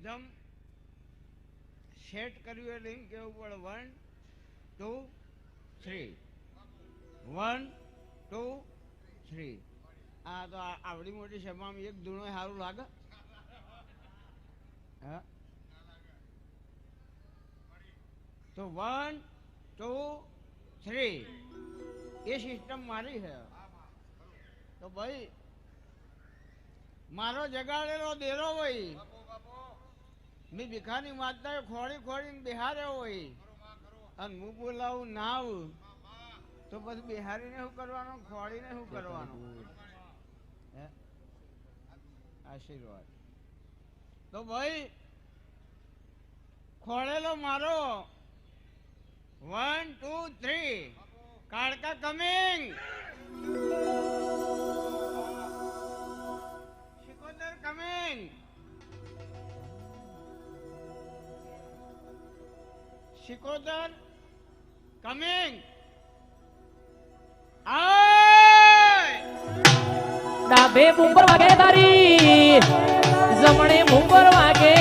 rhythm set કર્યું એટલે એમ કેવું પડે 1 2 3 1 2 3 આ તો આવડી મોટી સભામાં એક ધૂણો સારું લાગે હા તો 1 2 3 એ સિસ્ટમ મારી છે તો ભાઈ મારો જગાડેલો દેરો હોય મેં ભીખાની માતા ખોડી ખોડીને બિહાર્યો હોય અને હું બોલાવું ના આવું તો પછી બિહારીને શું કરવાનું ખોડીને શું કરવાનું આશીર્વાદ તો ભાઈ ખોળેલો મારો 1 2 3 કાળકા coming Shikotar coming Shikotar coming ડાબે મુંબર વાગે તારી જમણે મુંબર વાગે